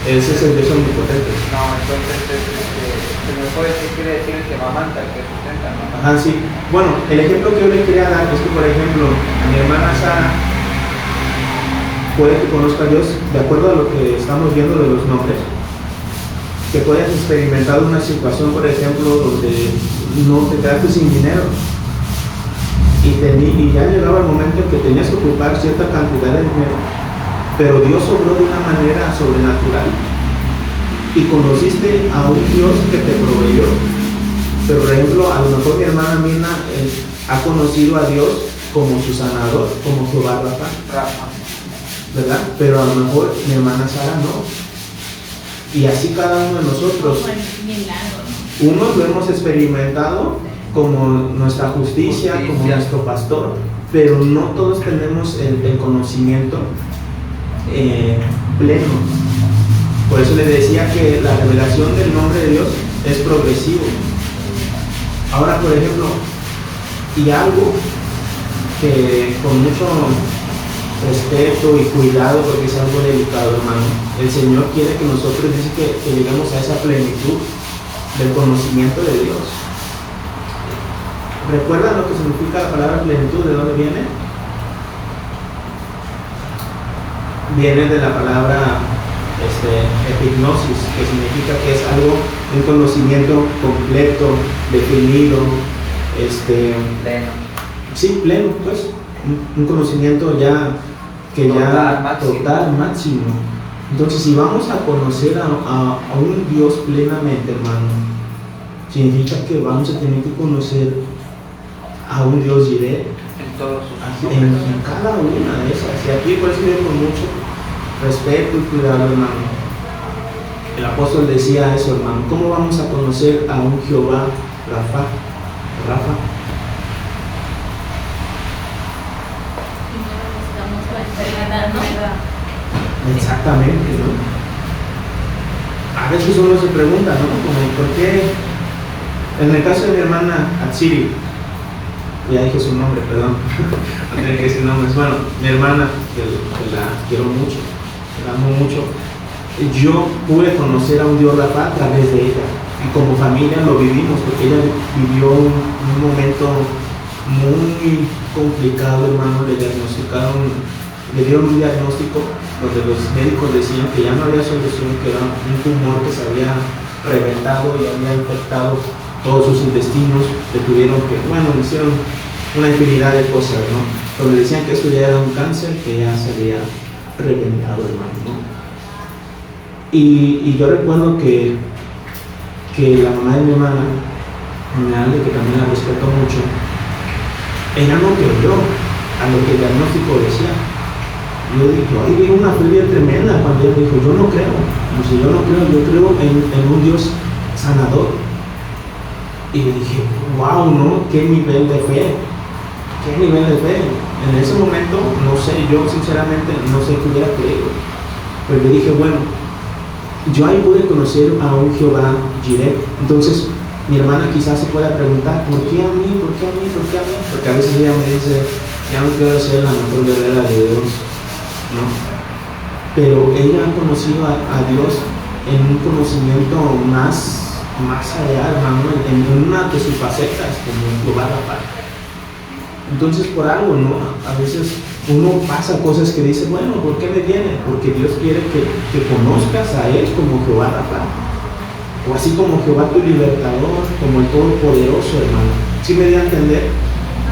ese es el Dios omnipotente. No, entonces se me puede decir, quiere decir el que mamanta, el que sustenta, ¿no? Ajá, sí. Bueno, el ejemplo que yo le quería dar es que, por ejemplo, mi hermana Sara puede que conozca a Dios de acuerdo a lo que estamos viendo de los nombres, que puedas experimentar una situación, por ejemplo, donde no te quedaste sin dinero y ya llegaba el momento en que tenías que ocupar cierta cantidad de dinero, pero Dios obró de una manera sobrenatural y conociste a un Dios que te proveyó. Pero, por ejemplo, a lo mejor mi hermana Mirna ha conocido a Dios como su sanador, como Jehová Rafa, ¿verdad? Pero a lo mejor mi hermana Sara no. Y así cada uno de nosotros. Unos lo hemos experimentado como nuestra justicia, como nuestro pastor, pero no todos tenemos el conocimiento pleno. Por eso les decía que la revelación del nombre de Dios es progresivo. Ahora, por ejemplo, y algo que con mucho respeto y cuidado, porque es algo delicado, hermano, el Señor quiere que nosotros dice que lleguemos a esa plenitud del conocimiento de Dios. ¿Recuerdan lo que significa la palabra plenitud? ¿De dónde viene? Viene de la palabra epignosis, que significa que es algo, un conocimiento completo, definido, pleno. Sí, pleno, pues, un conocimiento ya total, máximo. Entonces, si vamos a conocer a un Dios plenamente, hermano, significa que vamos a tener que conocer a un Dios Jireh en cada una de esas. Y aquí por eso yo con mucho respeto y cuidado, hermano. El apóstol decía eso, hermano. ¿Cómo vamos a conocer a un Jehová Rafa? Exactamente, ¿no? A veces uno se pregunta, ¿no? Como, ¿por qué? En el caso de mi hermana Atsiri, ya dije su nombre, perdón, no tenía que decir nombres. Bueno, mi hermana, que la quiero mucho, la amo mucho, yo pude conocer a un Dios Rafa a través de ella, y como familia lo vivimos, porque ella vivió un momento muy complicado, hermano. Le dieron un diagnóstico donde los médicos decían que ya no había solución, que era un tumor que se había reventado y había infectado todos sus intestinos. Le tuvieron que, le hicieron una infinidad de cosas, ¿no? Pero le decían que esto ya era un cáncer que ya se había reventado, hermano, ¿no? Y yo recuerdo que que la mamá de mi hermana, que también la respeto mucho, ella no creyó a lo que el diagnóstico decía. Yo dije, ahí vi una fe bien tremenda cuando ella dijo, yo no creo, yo creo en un Dios sanador. Y yo dije, wow, ¿no? ¿Qué nivel de fe? En ese momento, no sé, yo sinceramente no sé qué hubiera creído. Pero yo dije, bueno, yo ahí pude conocer a un Jehová Jireh. Entonces, mi hermana quizás se pueda preguntar, ¿por qué a mí? Porque a veces ella me dice, ya no quiero ser la mejor guerrera de Dios, ¿no? Pero ella ha conocido a Dios en un conocimiento más allá, hermano, en una de sus facetas, como Jehová Rapha. Entonces, por algo, ¿no? A veces uno pasa cosas que dice, bueno, ¿por qué me viene? Porque Dios quiere que conozcas a Él como Jehová Rapha, o así como Jehová tu libertador, como el Todopoderoso, hermano. ¿Sí me dio a entender?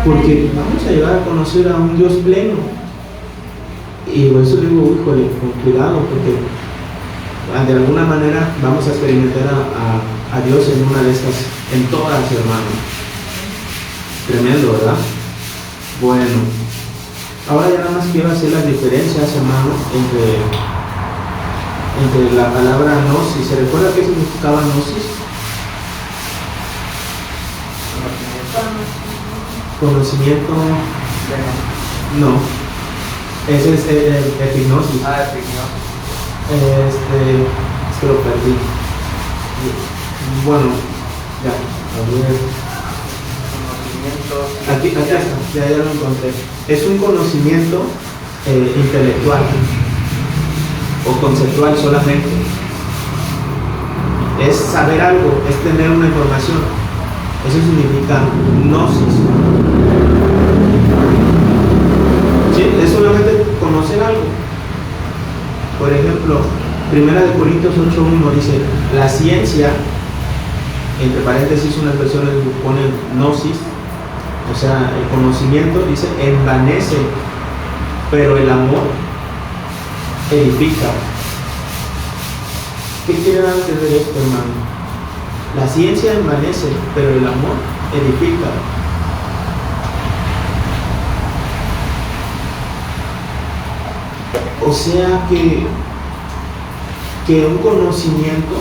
Porque vamos a llegar a conocer a un Dios pleno. Y por eso digo, híjole, con cuidado, porque de alguna manera vamos a experimentar a Dios en una de estas, en todas, hermano. Tremendo, ¿verdad? Bueno, ahora ya nada más quiero hacer las diferencias, hermano, entre la palabra gnosis. ¿Se recuerda qué significaba gnosis? Conocimiento. No, ese es epignosis. Epignosis. Es que lo perdí. Bueno, ya, a ver. Aquí está, ya lo encontré. Es un conocimiento intelectual o conceptual solamente. Es saber algo, es tener una información. Eso significa gnosis. ¿Sí? Es solamente conocer algo. Por ejemplo, 1 Corintios 8:1 dice, la ciencia, entre paréntesis unas versiones ponen gnosis, o sea, el conocimiento, dice, envanece, pero el amor edifica. ¿Qué quiere decir esto, hermano? La ciencia envanece, pero el amor edifica. O sea que un conocimiento,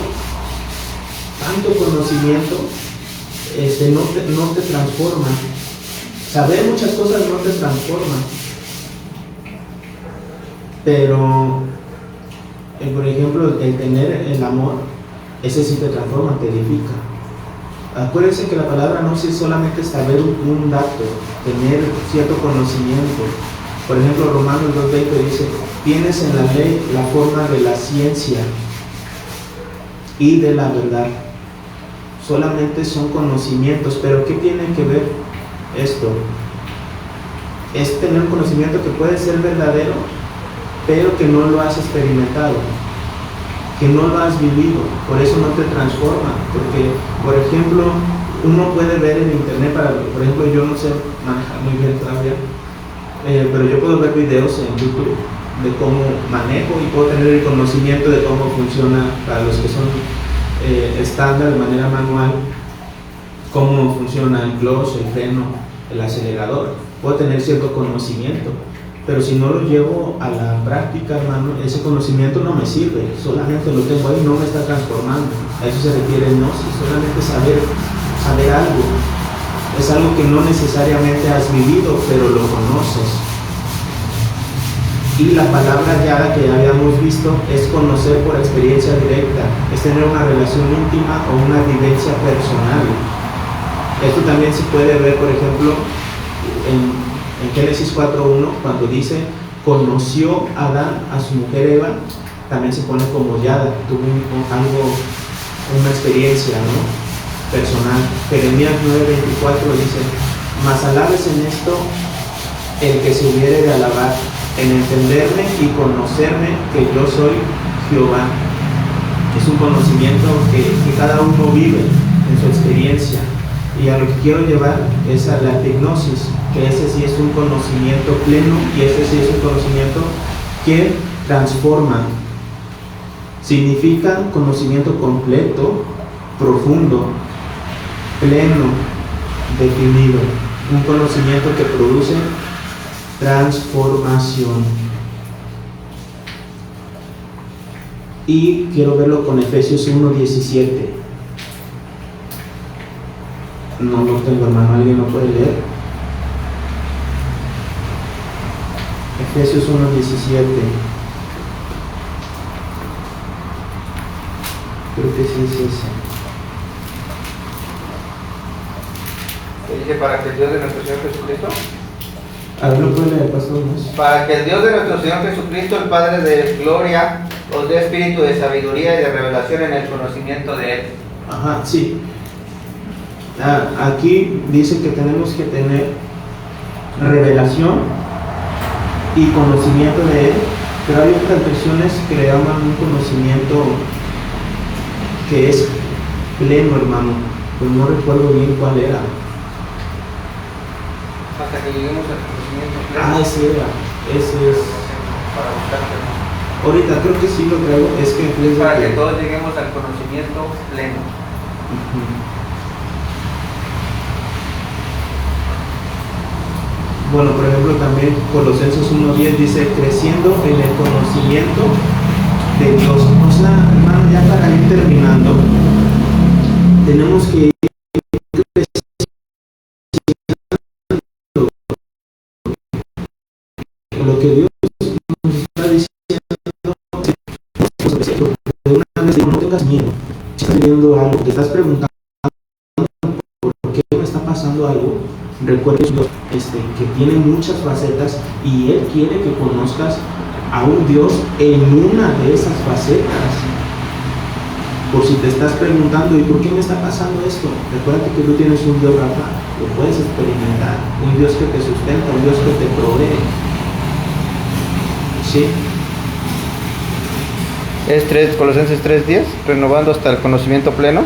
tanto conocimiento, no te transforma. Saber muchas cosas no te transforma. Pero, por ejemplo, el tener el amor, ese sí te transforma, te edifica. Acuérdense que la palabra no es solamente saber un dato, tener cierto conocimiento. Por ejemplo, Romanos 2:20 dice, tienes en la ley la forma de la ciencia y de la verdad. Solamente son conocimientos, pero ¿qué tiene que ver esto? Es tener un conocimiento que puede ser verdadero, pero que no lo has experimentado, que no lo has vivido, por eso no te transforma. Porque, por ejemplo, uno puede ver en internet, por ejemplo, yo no sé manejar muy bien todavía, pero yo puedo ver videos en YouTube de cómo manejo y puedo tener el conocimiento de cómo funciona, para los que son estándar de manera manual, cómo funciona el clutch, el freno, el acelerador. Puedo tener cierto conocimiento, pero si no lo llevo a la práctica, hermano, ese conocimiento no me sirve, solamente lo tengo ahí, no me está transformando. A eso se refiere gnosis, solamente saber algo. Es algo que no necesariamente has vivido, pero lo conoces. Y la palabra hallada que ya habíamos visto es conocer por experiencia directa, es tener una relación íntima o una vivencia personal. Esto también se puede ver, por ejemplo, en Génesis 4:1, cuando dice, conoció Adán a su mujer Eva, también se pone como hallada, tuvo una experiencia, ¿no?, personal. Jeremías 9:24 dice, mas alabes en esto el que se hubiere de alabar, en entenderme y conocerme que yo soy Jehová. Es un conocimiento que cada uno vive en su experiencia. Y a lo que quiero llevar es a la epignosis, que ese sí es un conocimiento pleno y ese sí es un conocimiento que transforma. Significa conocimiento completo, profundo, pleno, definido, un conocimiento que produce transformación. Y quiero verlo con Efesios 1:17. No lo tengo, hermano, ¿alguien lo puede leer? Efesios 1:17. Creo que sí es ese. Dice, para que el Dios de nuestro Señor Jesucristo, A ver, ¿lo puede leer, pastor? para que el Dios de nuestro Señor Jesucristo, el Padre de gloria, os dé espíritu de sabiduría y de revelación en el conocimiento de Él. Ajá, sí. Aquí dice que tenemos que tener revelación y conocimiento de Él, pero hay otras versiones que le llaman un conocimiento que es pleno, hermano, pero no recuerdo bien cuál era. Hasta que lleguemos al conocimiento pleno. Ese era, ese es. Para buscarte. Ahorita creo que sí lo traigo, es que Para que todos lleguemos al conocimiento pleno. Ujú. Bueno, por ejemplo, también Colosenses 1:10 dice, creciendo en el conocimiento de Dios. O sea, hermano, ya para ir terminando, tenemos que ir creciendo. Lo que Dios nos está diciendo, de una vez, no tengas miedo. Si estás viendo algo, te estás preguntando por qué me está pasando algo, recuerda Dios que tiene muchas facetas y Él quiere que conozcas a un Dios en una de esas facetas. Por si te estás preguntando, ¿y por qué me está pasando esto? Recuerda que tú tienes un Dios, Rafa, lo puedes experimentar, un Dios que te sustenta, un Dios que te provee. ¿Sí? Es Colosenses 3:10, renovando hasta el conocimiento pleno.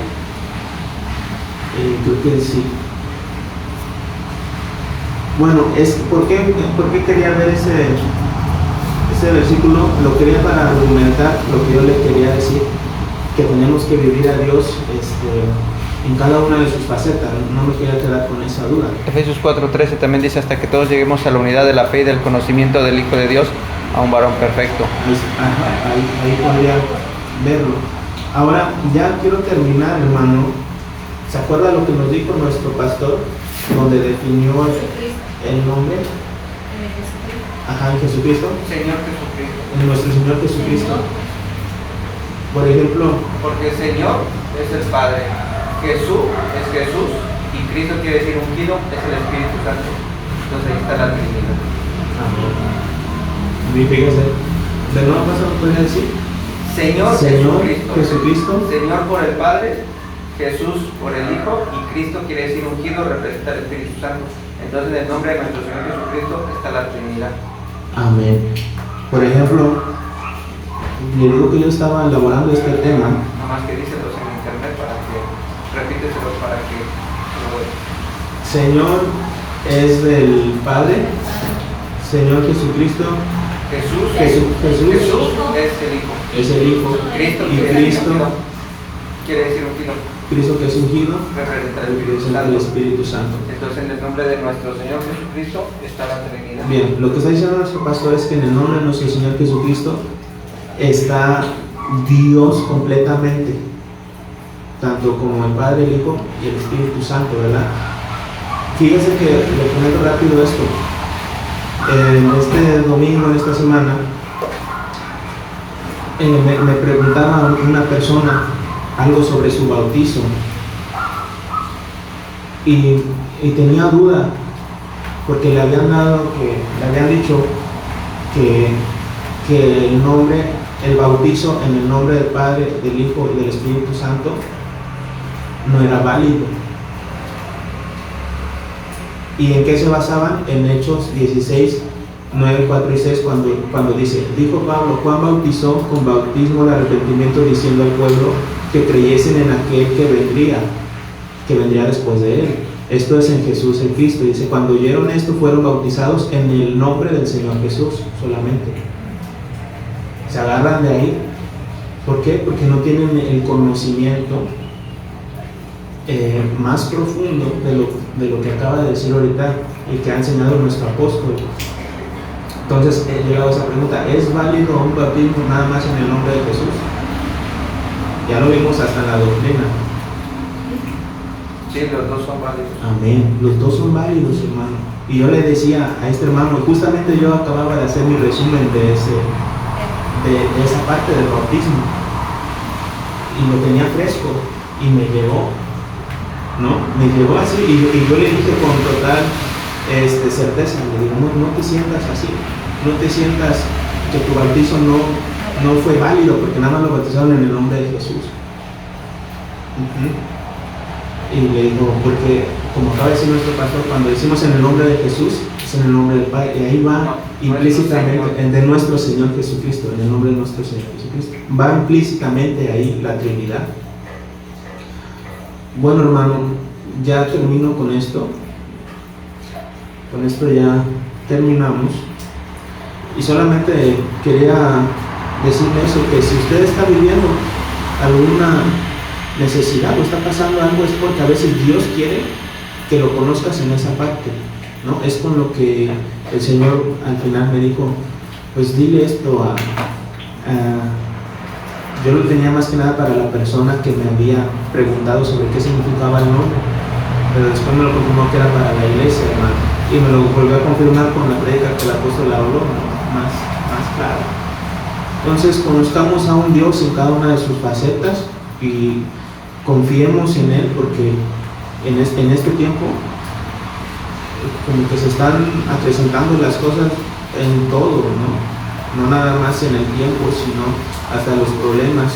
Creo que sí. Bueno, ¿por qué quería ver ese versículo? Lo quería para argumentar lo que yo le quería decir, que tenemos que vivir a Dios en cada una de sus facetas. No me quería quedar con esa duda. Efesios 4:13 también dice, hasta que todos lleguemos a la unidad de la fe y del conocimiento del Hijo de Dios, a un varón perfecto. Ahí podría verlo. Ahora, ya quiero terminar, hermano. ¿Se acuerda lo que nos dijo nuestro pastor? Donde definió el nombre. Ajá, en Jesucristo. Señor Jesucristo. En nuestro Señor Jesucristo. Por ejemplo, Porque Señor es el Padre, Jesús es Jesús y Cristo quiere decir ungido, es el Espíritu Santo. Entonces ahí está la Trinidad. y fíjese, de nuevo paso, ¿puede decir? Señor Jesucristo. Jesucristo. Señor por el Padre, Jesús por el Hijo y Cristo quiere decir ungido, representa al Espíritu Santo. Entonces en el nombre de nuestro Señor Jesucristo está la Trinidad. Amén. Por ejemplo, le digo que yo estaba elaborando este tema. Nomás que díselos en internet para que, repíteselos para que lo vean. Señor es del Padre, Señor Jesucristo Jesús es el Hijo. es el Hijo. Cristo Y quiere decir Cristo, ungido. Quiere decir ungido. Cristo que es ungido, Representa al Espíritu representa al Santo. Espíritu Santo. Entonces en el nombre de nuestro Señor Jesucristo está la Trinidad. Bien, lo que está diciendo nuestro pastor es que en el nombre de nuestro Señor Jesucristo está Dios completamente, tanto como el Padre, el Hijo y el Espíritu Santo, ¿verdad? Fíjense que le comento rápido esto. En este domingo, en esta semana, me preguntaba una persona algo sobre su bautizo y tenía duda porque le habían dicho que el bautizo en el nombre del Padre, del Hijo y del Espíritu Santo no era válido. ¿Y en qué se basaban? En Hechos 16, 9, 4 y 6, cuando dice, dijo Pablo, Juan bautizó con bautismo de arrepentimiento diciendo al pueblo que creyesen en aquel que vendría después de él. Esto es en Jesús el Cristo. Dice, cuando oyeron esto fueron bautizados en el nombre del Señor Jesús solamente. Se agarran de ahí. ¿Por qué? Porque no tienen el conocimiento más profundo de lo que acaba de decir ahorita y que ha enseñado nuestro apóstol. Entonces he llegado a esa pregunta: ¿es válido un bautismo nada más en el nombre de Jesús? Ya lo vimos hasta en la doctrina. Sí, los dos son válidos. Amén. Los dos son válidos, hermano. Y yo le decía a este hermano, justamente yo acababa de hacer mi resumen de esa parte del bautismo, y lo tenía fresco, y me llegó, ¿no? Me llegó así, y yo le dije con total certeza, le digo, no te sientas así, no te sientas que tu bautizo no fue válido, porque nada más lo bautizaron en el nombre de Jesús. Y le digo, porque como acaba de decir nuestro pastor, cuando decimos en el nombre de Jesús, es en el nombre del Padre, y ahí va implícitamente, de nuestro Señor Jesucristo, en el nombre de nuestro Señor Jesucristo, va implícitamente ahí la Trinidad. Bueno, hermano, ya termino con esto ya terminamos, y solamente quería decirle eso, que si usted está viviendo alguna necesidad o está pasando algo, es porque a veces Dios quiere que lo conozcas en esa parte, ¿no? Es con lo que el Señor al final me dijo, pues dile esto yo lo tenía más que nada para la persona que me había preguntado sobre qué significaba el nombre, pero después me lo confirmó que era para la iglesia, hermano, y me lo volvió a confirmar con la prédica que el apóstol habló, más claro. Entonces conozcamos a un Dios en cada una de sus facetas y confiemos en Él, porque en este tiempo como que se están acrecentando las cosas en todo, no nada más en el tiempo, sino hasta los problemas.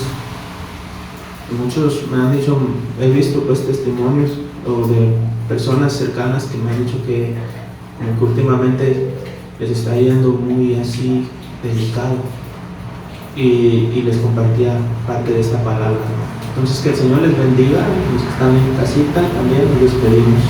Muchos me han dicho, he visto pues testimonios o de personas cercanas que me han dicho que como que últimamente les está yendo muy así delicado, y les compartía parte de esta palabra. Entonces que el Señor les bendiga, los que están en casita también, nos despedimos.